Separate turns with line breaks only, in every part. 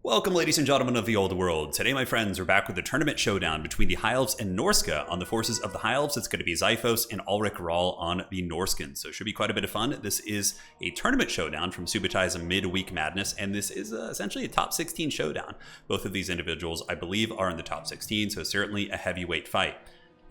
Welcome, ladies and gentlemen of the old world. Today, my friends, we're back with the tournament showdown between the High Elves and Norsca. On the forces of the High Elves, it's going to be Xiphos and IMRIK Rahl on the Norscans. So it should be quite a bit of fun. This is a tournament showdown from Subutai's Midweek Madness, and this is essentially a top 16 showdown. Both of these individuals, I believe, are in the top 16, so certainly a heavyweight fight.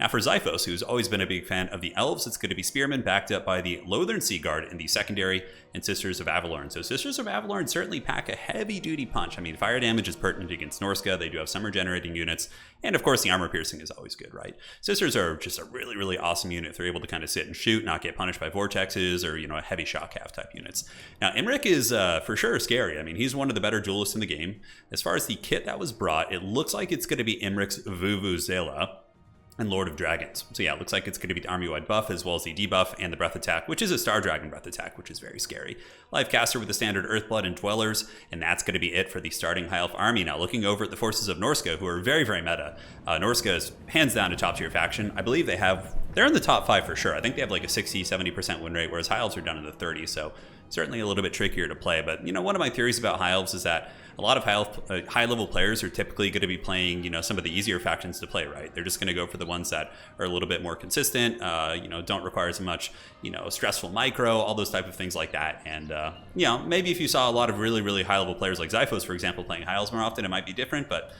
Now for Xiphos, who's always been a big fan of the Elves, it's going to be Spearmen backed up by the Lothern Sea Guard in the secondary and Sisters of Avalorn. So Sisters of Avalorn certainly pack a heavy-duty punch. I mean, fire damage is pertinent against Norsca. They do have some regenerating units. And of course, the armor piercing is always good, right? Sisters are just a really, really awesome unit. They're able to kind of sit and shoot, not get punished by vortexes or, a heavy shock half type units. Now, IMRIK is for sure scary. I mean, he's one of the better duelists in the game. As far as the kit that was brought, it looks like it's going to be IMRIK's Vuvuzela and Lord of Dragons. So yeah, it looks like it's going to be the army-wide buff as well as the debuff and the breath attack, which is a Star Dragon breath attack, which is very scary. Life caster with the standard Earthblood and Dwellers, and that's going to be it for the starting High Elf army. Now looking over at the forces of Norsca, who are very, very meta. Norsca is hands down a top tier faction. I believe they're in the top 5 for sure. I think they have like a 60-70% win rate, whereas High Elves are down in the 30s, so certainly a little bit trickier to play. But one of my theories about High Elves is that a lot of high-level players are typically going to be playing, some of the easier factions to play, right? They're just going to go for the ones that are a little bit more consistent, don't require as much, stressful micro, all those type of things like that. And, maybe if you saw a lot of really, really high-level players like Xiphos, for example, playing High Elves more often, it might be different. But,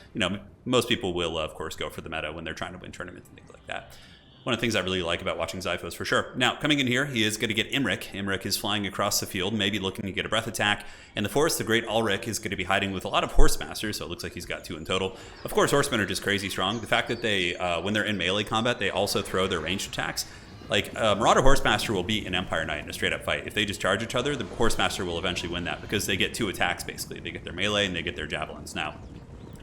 most people will, of course, go for the meta when they're trying to win tournaments and things like that. One of the things I really like about watching Xiphos for sure. Now, coming in here, he is going to get IMRIK. IMRIK is flying across the field, maybe looking to get a breath attack. In the forest, the great IMRIK is going to be hiding with a lot of Horsemasters, so it looks like he's got 2 in total. Of course, Horsemen are just crazy strong. The fact that they, when they're in melee combat, they also throw their ranged attacks. Like, Marauder Horsemaster will beat an Empire Knight in a straight-up fight. If they just charge each other, the Horsemaster will eventually win that because they get 2 attacks, basically. They get their melee and they get their javelins. Now,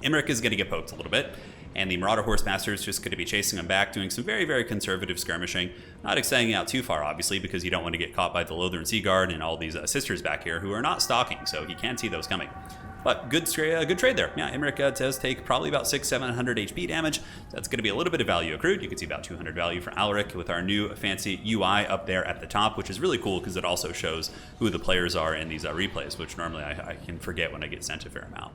IMRIK is going to get poked a little bit. And the Marauder Horsemaster is just going to be chasing him back, doing some very, very conservative skirmishing. Not extending out too far, obviously, because you don't want to get caught by the Lothern Sea Guard and all these sisters back here who are not stalking, so he can't see those coming. But good trade there. Yeah, IMRIK does take probably about 600-700 HP damage. That's going to be a little bit of value accrued. You can see about 200 value for IMRIK with our new fancy UI up there at the top, which is really cool because it also shows who the players are in these replays, which normally I can forget when I get sent a fair amount.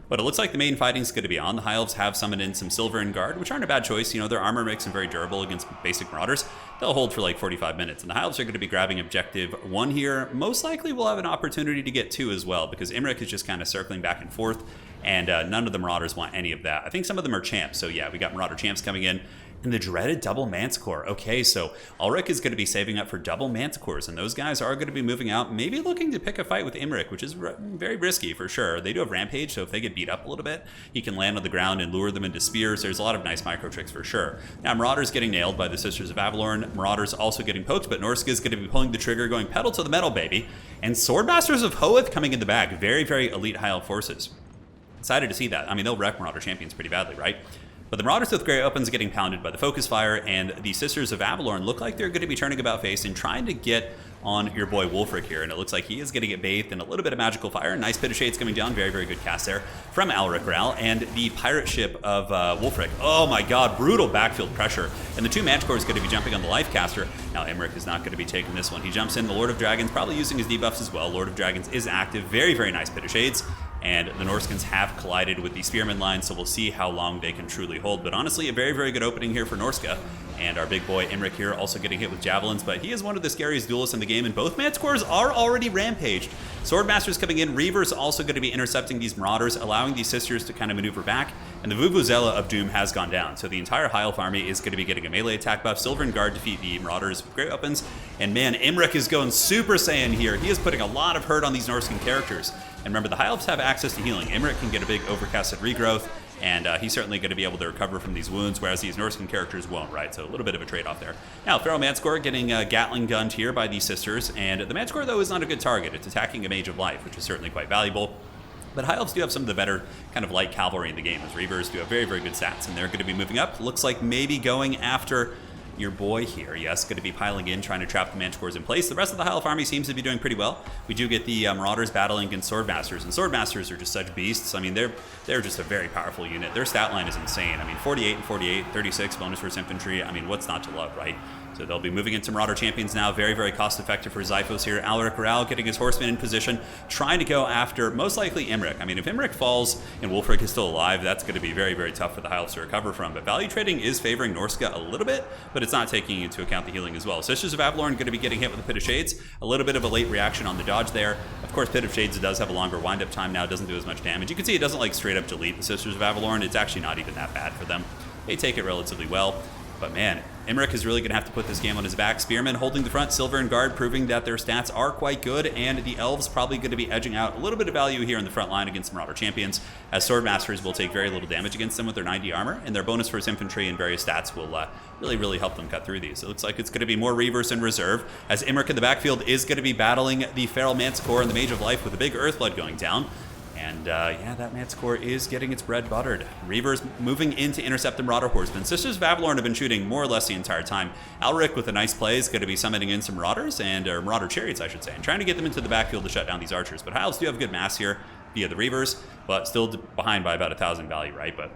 But it looks like the main fighting is going to be on. The High Elves have summoned in some Silver and Guard, which aren't a bad choice. Their armor makes them very durable against basic Marauders. They'll hold for like 45 minutes. And the High Elves are going to be grabbing objective 1 here. Most likely we'll have an opportunity to get 2 as well, because IMRIK is just kind of circling back and forth, and none of the Marauders want any of that. I think some of them are champs. So yeah, we got Marauder champs coming in. And the dreaded double Manticore. Okay, so IMRIK is going to be saving up for double Manticores, and those guys are going to be moving out, maybe looking to pick a fight with IMRIK, which is very risky for sure. They do have Rampage, so if they get beat up a little bit, he can land on the ground and lure them into spears. There's a lot of nice micro tricks for sure. Now, Marauders getting nailed by the Sisters of Avalorn. Marauders also getting poked, but Norsca is going to be pulling the trigger, going pedal to the metal, baby. And Swordmasters of Hoeth coming in the back. Very, very elite High Elf forces. Excited to see that. I mean, they'll wreck Marauder champions pretty badly, right? But the Marauders with Grey Opens getting pounded by the Focus Fire, and the Sisters of Avalorn look like they're going to be turning about face and trying to get on your boy Wulfric here, and it looks like he is going to get bathed in a little bit of magical fire. Nice Pit of Shades coming down, very, very good cast there from IMRIK Rahl, and the pirate ship of Wulfric. Oh my god, brutal backfield pressure, and the 2 Manticores is going to be jumping on the Life Caster. Now IMRIK is not going to be taking this one. He jumps in, the Lord of Dragons, probably using his debuffs as well. Lord of Dragons is active, very, very nice Pit of Shades. And the Norscans have collided with the Spearman line, so we'll see how long they can truly hold. But honestly, a very, very good opening here for Norsca. And our big boy IMRIK here also getting hit with javelins, but he is one of the scariest duelists in the game, and both Manticores are already rampaged. Swordmasters coming in, Reaver's also going to be intercepting these Marauders, allowing these sisters to kind of maneuver back, and the Vuvuzela of Doom has gone down. So the entire High Elf army is going to be getting a melee attack buff. Silver and Guard defeat the Marauders with great weapons, and man, IMRIK is going Super Saiyan here. He is putting a lot of hurt on these Norscan characters. And remember, the High Elves have access to healing. IMRIK can get a big overcasted regrowth, and he's certainly going to be able to recover from these wounds, whereas these Norscan characters won't, right? So a little bit of a trade-off there. Now, Pharaoh Manticore getting Gatling gunned here by these sisters, and the Manticore, though, is not a good target. It's attacking a Mage of Life, which is certainly quite valuable. But High Elves do have some of the better kind of light cavalry in the game, as Reavers do have very, very good stats, and they're going to be moving up. Looks like maybe going after your boy here. Yes, going to be piling in, trying to trap the Manticores in place. The rest of the High Elf army seems to be doing pretty well. We do get the Marauders battling against Swordmasters, and Swordmasters are just such beasts. I mean, they're just a very powerful unit. Their stat line is insane. I mean, 48 and 48, 36 bonus versus infantry. I mean, what's not to love, right? So they'll be moving into Marauder Champions now. Very, very cost-effective for Xiphos here. IMRIK getting his horseman in position, trying to go after, most likely, IMRIK. I mean, if IMRIK falls and Wulfric is still alive, that's going to be very, very tough for the High Elves to recover from. But value trading is favoring Norsca a little bit, but it's not taking into account the healing as well. Sisters of Avalorn going to be getting hit with the Pit of Shades. A little bit of a late reaction on the dodge there. Of course, Pit of Shades does have a longer wind-up time now. It doesn't do as much damage. You can see it doesn't like straight up delete the Sisters of Avalorn. It's actually not even that bad for them. They take it relatively well. But man, IMRIK is really going to have to put this game on his back. Spearmen holding the front, Silver and Guard proving that their stats are quite good, and the Elves probably going to be edging out a little bit of value here in the front line against Marauder Champions, as Swordmasters will take very little damage against them with their 90 armor, and their bonus for his infantry and various stats will really, really help them cut through these. It looks like it's going to be more Reavers in reserve, as IMRIK in the backfield is going to be battling the Feral Manticore and the Mage of Life with a big Earthblood going down. And yeah, that Manticore is getting its bread buttered. Reavers moving in to intercept the Marauder Horsemen. Sisters of Avalorn have been shooting more or less the entire time. IMRIK with a nice play is going to be summoning in some Marauders, or Marauder Chariots, I should say, and trying to get them into the backfield to shut down these archers. But High Elves do have good mass here via the Reavers, but still behind by about 1,000 value, right? But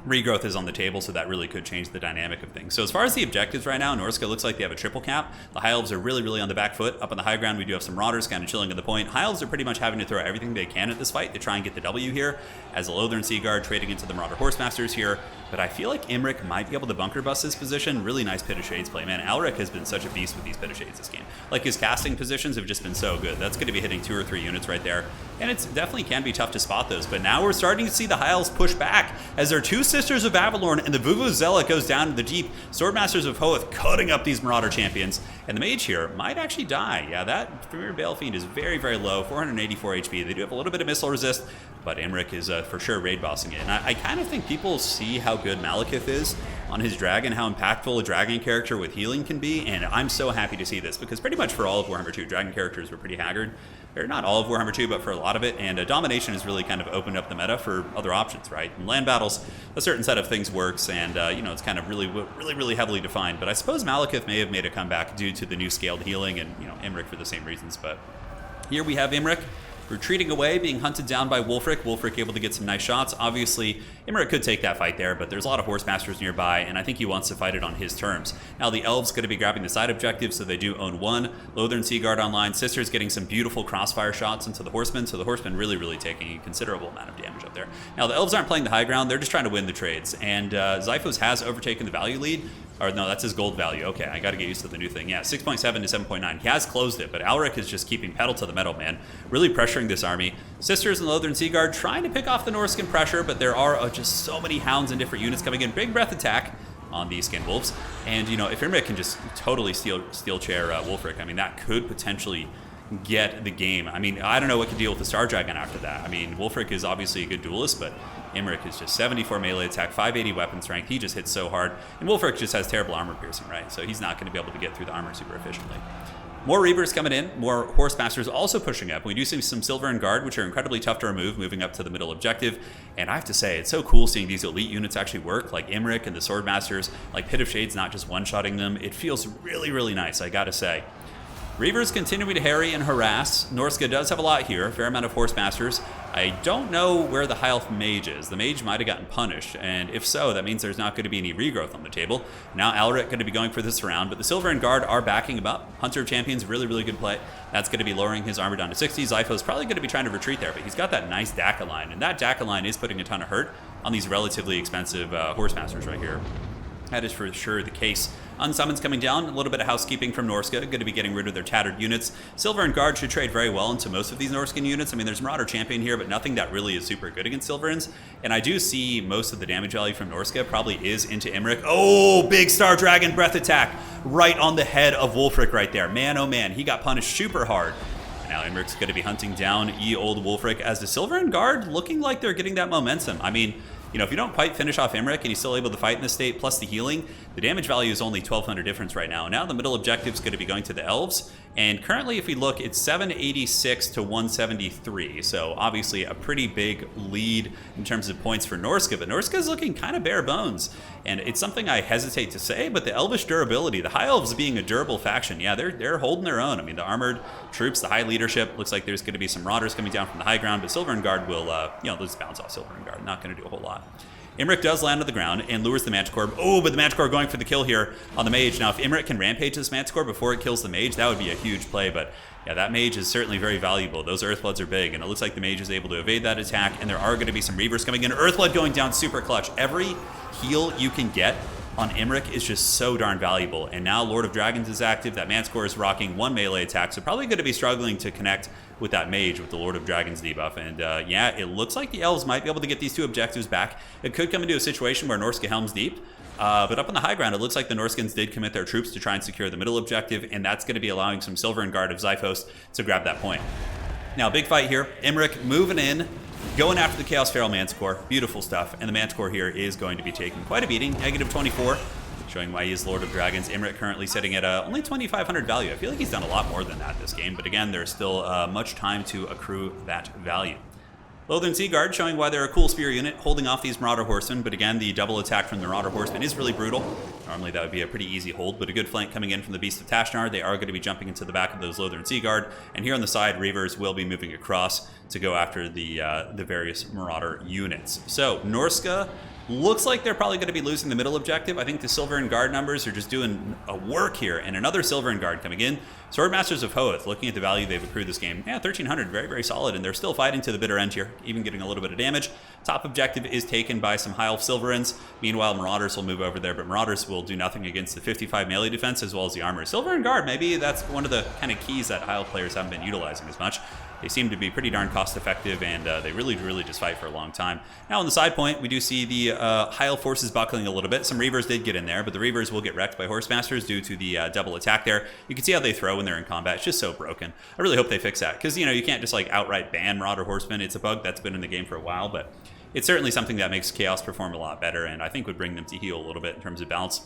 regrowth is on the table, so that really could change the dynamic of things. So as far as the objectives right now, Norsca looks like they have a triple cap. The High Elves are really, really on the back foot. Up on the high ground, we do have some Marauders kind of chilling at the point. High Elves are pretty much having to throw everything they can at this fight to try and get the W here, as the Lothern Sea Guard trading into the Marauder Horsemasters here. But I feel like IMRIK might be able to bunker bust his position. Really nice Pit of Shades play. Man, IMRIK has been such a beast with these Pit of Shades this game. Like, his casting positions have just been so good. That's going to be hitting 2 or 3 units right there. And it definitely can be tough to spot those. But now we're starting to see the High Elves push back, as their 2 Sisters of Avalorn and the Vuvuzela goes down to the deep. Swordmasters of Hoeth cutting up these Marauder Champions. And the Mage here might actually die. Yeah, that Premier Balefiend is very, very low. 484 HP. They do have a little bit of missile resist, but IMRIK is for sure raid bossing it. And I kind of think people see how good Malekith is on his dragon, how impactful a dragon character with healing can be, and I'm so happy to see this, because pretty much for all of Warhammer 2, dragon characters were pretty haggard. Or not all of Warhammer 2, but for a lot of it, and Domination has really kind of opened up the meta for other options, right? In land battles, a certain set of things works, and you know, it's kind of really heavily defined. But I suppose Malekith may have made a comeback due to the new scaled healing, and you know, IMRIK for the same reasons. But here we have IMRIK retreating away, being hunted down by Wulfric. Wulfric able to get some nice shots. Obviously, IMRIK could take that fight there, but there's a lot of Horsemasters nearby, and I think he wants to fight it on his terms. Now, the Elves going to be grabbing the side objective, so they do own 1. Lothern Sea Guard online. Sisters getting some beautiful crossfire shots into the Horsemen, so the Horsemen really taking a considerable amount of damage up there. Now, the Elves aren't playing the high ground. They're just trying to win the trades, and Xiphos has overtaken the value lead. Or no, that's his gold value. Okay, I got to get used to the new thing. Yeah, 6.7 to 7.9. He has closed it, but IMRIK is just keeping pedal to the metal, man. Really pressuring this army. Sisters and Lothern Sea Guard trying to pick off the Norscan pressure, but there are just so many hounds and different units coming in. Big breath attack on the Skin Wolves. And, you know, if IMRIK can just totally steel chair Wulfric, I mean, that could potentially get the game. I mean, I don't know what can deal with the Star Dragon after that. I mean, Wulfric is obviously a good duelist, but IMRIK is just 74 melee attack, 580 weapon strength. He just hits so hard. And Wulfric just has terrible armor piercing, right? So he's not going to be able to get through the armor super efficiently. More Reavers coming in, more Horsemasters also pushing up. We do see some Silver and Guard, which are incredibly tough to remove, moving up to the middle objective. And I have to say, it's so cool seeing these elite units actually work, like IMRIK and the Swordmasters, like Pit of Shades not just one-shotting them. It feels really nice, I gotta say. Reavers continuing to harry and harass. Norsca does have a lot here, a fair amount of Horsemasters. I don't know where the High Elf Mage is. The Mage might have gotten punished, and if so, that means there's not going to be any regrowth on the table. Now IMRIK going to be going for this round, but the Silver and Guard are backing him up. Hunter of Champions, really good play. That's going to be lowering his armor down to 60. Xiphos probably going to be trying to retreat there, but he's got that nice Daka line, and that Daka line is putting a ton of hurt on these relatively expensive Horsemasters right here. That is for sure the case. Unsummons coming down, a little bit of housekeeping from Norsca, going to be getting rid of their tattered units. Silver and Guard should trade very well into most of these Norscan units. I mean, there's Marauder Champion here, but nothing that really is super good against Silverans. And I do see most of the damage value from Norsca probably is into IMRIK. Oh, big Star Dragon breath attack right on the head of Wulfric right there. Man, oh man, he got punished super hard. And now IMRIK's going to be hunting down old Wulfric, as the Silver and Guard looking like they're getting that momentum. I mean, you know, if you don't quite finish off IMRIK and he's still able to fight in this state, plus the healing, the damage value is only 1,200 difference right now. Now the middle objective is going to be going to the Elves. And currently, if we look, it's 786 to 173. So obviously a pretty big lead in terms of points for Norsca. But Norsca is looking kind of bare bones. And it's something I hesitate to say, but the Elvish durability, the High Elves being a durable faction, yeah, they're holding their own. I mean, the armored troops, the high leadership, looks like there's going to be some Marauders coming down from the high ground, but Silver and Guard will, you know, let's bounce off Silver and Guard. Not going to do a whole lot. IMRIK does land on the ground and lures the Manticore. Oh, but the Manticore going for the kill here on the Mage. Now, if IMRIK can rampage this Manticore before it kills the Mage, that would be a huge play, but yeah, that Mage is certainly very valuable. Those Earthbloods are big, and it looks like the Mage is able to evade that attack, and there are going to be some Reavers coming in. Earthblood going down super clutch. Every heal you can get on IMRIK is just so darn valuable, and now Lord of Dragons is active. That Manticore is rocking 1 melee attack, so probably going to be struggling to connect with that Mage with the Lord of Dragons debuff, and yeah, it looks like the Elves might be able to get these 2 objectives back. It could come into a situation where Norsca Helm's Deep, but up on the high ground, it looks like the Norskins did commit their troops to try and secure the middle objective, and that's going to be allowing some Silver and Guard of Xiphos to grab that point. Now, big fight here. IMRIK moving in, going after the Chaos Feral Manticore. Beautiful stuff, and the Manticore here is going to be taking quite a beating. -24, showing why he is Lord of Dragons. IMRIK currently sitting at only 2,500 value. I feel like he's done a lot more than that this game, but again, there's still much time to accrue that value. Lothern Sea Guard showing why they're a cool spear unit, holding off these Marauder Horsemen, but again, the double attack from the Marauder Horsemen is really brutal. Normally that would be a pretty easy hold, but a good flank coming in from the Beast of Tashnar. They are going to be jumping into the back of those Lothern Sea Guard, and here on the side, Reavers will be moving across to go after the various Marauder units. So, Norsca looks like they're probably going to be losing the middle objective. I think the Silver and Guard numbers are just doing a work here, and another Silver and Guard coming in. Swordmasters of Hoeth, looking at the value they've accrued this game, yeah, 1,300, very, very solid, and they're still fighting to the bitter end here, even getting a little bit of damage. Top objective is taken by some High Elf Silverins. Meanwhile, Marauders will move over there, but Marauders will do nothing against the 55 melee defense as well as the armor. Silver and Guard, maybe that's one of the kind of keys that High Elf players haven't been utilizing as much. They seem to be pretty darn cost effective, and they really just fight for a long time. Now on the side point, we do see the High Elf forces buckling a little bit. Some Reavers did get in there, but the Reavers will get wrecked by Horsemasters due to the double attack there. You can see how they throw when they're in combat. It's just so broken. I really hope they fix that, because you can't just like outright ban Marauder Horsemen. It's a bug that's been in the game for a while, but it's certainly something that makes Chaos perform a lot better, and I think would bring them to heal a little bit in terms of balance.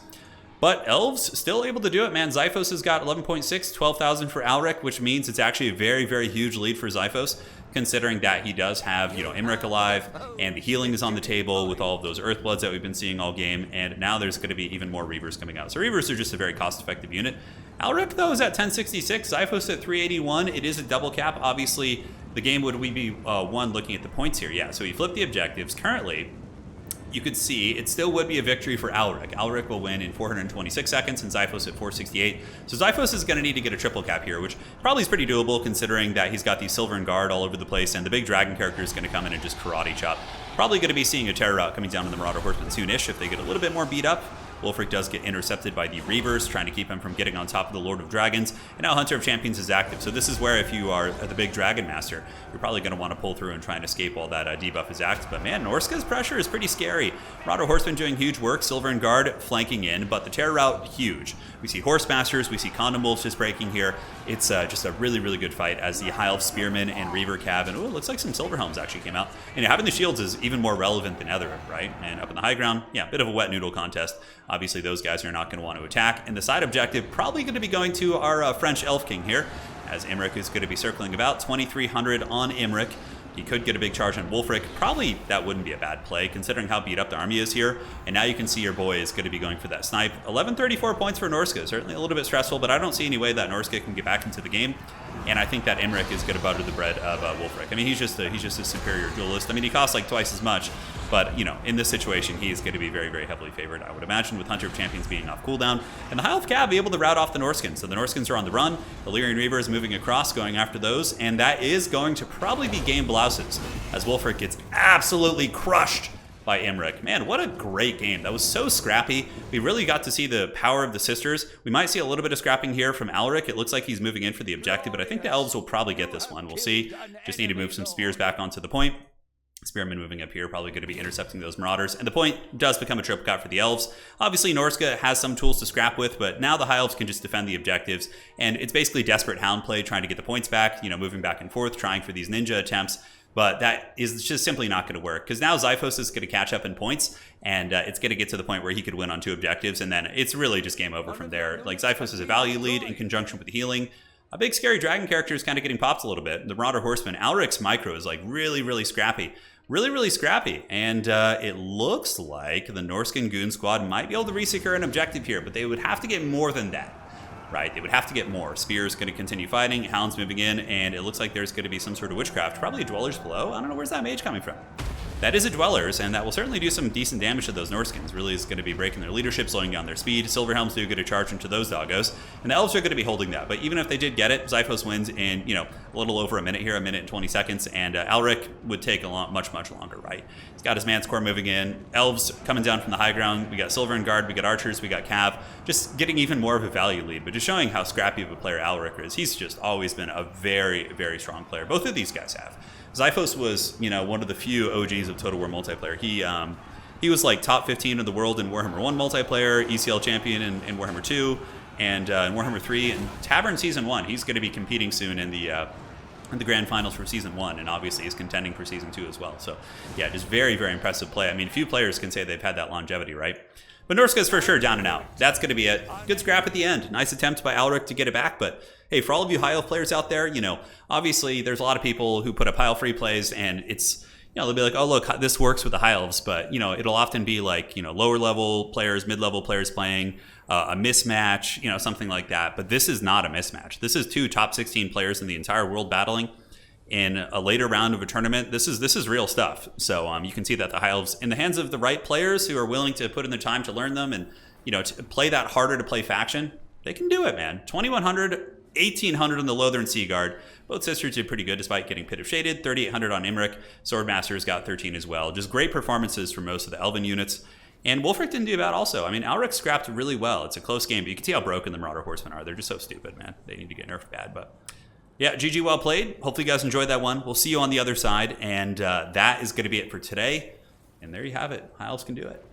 But Elves still able to do it, man. Xiphos has got 11.6, 12,000 for IMRIK, which means it's actually a very, very huge lead for Xiphos, considering that he does have, IMRIK alive, and the healing is on the table with all of those Earthbloods that we've been seeing all game, and now there's going to be even more Reavers coming out. So Reavers are just a very cost-effective unit. IMRIK, though, is at 1066, Xiphos at 381. It is a double cap. Obviously, the game would we be won looking at the points here. Yeah, so he flipped the objectives. Currently, you could see it still would be a victory for IMRIK. IMRIK will win in 426 seconds and Xiphos at 468. So Xiphos is going to need to get a triple cap here, which probably is pretty doable considering that he's got the Silver and Guard all over the place, and the big dragon character is going to come in and just karate chop. Probably going to be seeing a terror route coming down on the Marauder Horsemen soonish if they get a little bit more beat up. Wulfric does get intercepted by the Reavers, trying to keep him from getting on top of the Lord of Dragons. And now Hunter of Champions is active. So this is where, if you are the big Dragon Master, you're probably going to want to pull through and try and escape while that debuff is active. But man, Norsca's pressure is pretty scary. Marauder Horsemen doing huge work, Silver and Guard flanking in, but the terror route, huge. We see Horsemasters, we see Condom Wolves just breaking here. It's just a really, really good fight as the High Elf Spearmen and Reaver Cav, and it looks like some Silver Helms actually came out. And having the shields is even more relevant than ever, right? And up in the high ground, yeah, bit of a wet noodle contest. Obviously, those guys are not going to want to attack. And the side objective probably going to be going to our French Elf King here, as IMRIK is going to be circling about 2,300 on IMRIK. He could get a big charge on Wulfric. Probably that wouldn't be a bad play, considering how beat up the army is here. And now you can see your boy is going to be going for that snipe. 1134 points for Norsca. Certainly a little bit stressful, but I don't see any way that Norsca can get back into the game. And I think that IMRIK is going to butter the bread of Wulfric. I mean, he's just a superior duelist. I mean, he costs like twice as much, but in this situation, he is going to be very, very heavily favored, I would imagine, with Hunter of Champions being off cooldown. And the High Elf Cav be able to rout off the Norskins. So the Norskins are on the run. The Lyrian Reaver is moving across, going after those, and that is going to probably be game blouses, as Wulfric gets absolutely crushed by IMRIK. Man, what a great game. That was so scrappy. We really got to see the power of the sisters. We might see a little bit of scrapping here from Elric. It looks like he's moving in for the objective, but I think the Elves will probably get this one. We'll see. Just need to move some spears back onto the point. Spearmen moving up here, probably going to be intercepting those Marauders. And the point does become a triple cut for the Elves. Obviously, Norsca has some tools to scrap with, but now the High Elves can just defend the objectives. And it's basically desperate hound play, trying to get the points back, moving back and forth, trying for these ninja attempts. But that is just simply not going to work, because now Xiphos is going to catch up in points, and it's going to get to the point where he could win on 2 objectives, and then it's really just game over from there. Like, Xiphos is a value lead in conjunction with the healing. A big scary dragon character is kind of getting popped a little bit. The Marauder Horseman, Elric's micro is like really, really scrappy. Really, really scrappy. And it looks like the Norscan Goon Squad might be able to resecure an objective here, but they would have to get more than that. Right, they would have to get more. Spear's going to continue fighting, Hound's moving in, and it looks like there's going to be some sort of witchcraft. Probably a Dweller's Blow. I don't know, where's that mage coming from? that is a Dwellers, and that will certainly do some decent damage to those Norskins. Really is going to be breaking their leadership, slowing down their speed. Silverhelms do get a charge into those doggos, and the Elves are going to be holding that. But even if they did get it, Xiphos wins in, a little over a minute here, a minute and 20 seconds, and IMRIK would take much longer, right? He's got his Manticore moving in. Elves coming down from the high ground. We got Silver and Guard, we got Archers, we got Cav, just getting even more of a value lead, but just showing how scrappy of a player IMRIK is. He's just always been a very, very strong player. Both of these guys have. Xiphos was, one of the few OGs of Total War multiplayer. He was like top 15 of the world in Warhammer 1 multiplayer, ECL champion in Warhammer 2, and in Warhammer 3, and Tavern Season 1. He's going to be competing soon in the grand finals for Season 1, and obviously he's contending for Season 2 as well. So, yeah, just very, very impressive play. I mean, few players can say they've had that longevity, right? But Norsca's for sure down and out. That's going to be it. Good scrap at the end. Nice attempt by IMRIK to get it back. But hey, for all of you High Elf players out there, obviously there's a lot of people who put up High Elf free plays, and it's, they'll be like, oh, look, this works with the High Elves. But, it'll often be like, lower level players, mid-level players playing a mismatch, something like that. But this is not a mismatch. This is 2 top 16 players in the entire world battling in a later round of a tournament. This is real stuff. So you can see that the High Elves, in the hands of the right players who are willing to put in the time to learn them and to play that harder to play faction, they can do it, man. 2100, 1800 on the Lothern Sea Guard. Both sisters did pretty good despite getting Pit of Shaded. 3800 on IMRIK. Swordmasters got 13 as well. Just great performances from most of the Elven units. And Wulfric didn't do bad also. I mean, IMRIK scrapped really well. It's a close game, but you can see how broken the Marauder Horsemen are. They're just so stupid, man. They need to get nerfed bad, but yeah, GG, well played. Hopefully you guys enjoyed that one. We'll see you on the other side, and that is going to be it for today. And there you have it. High Elves can do it.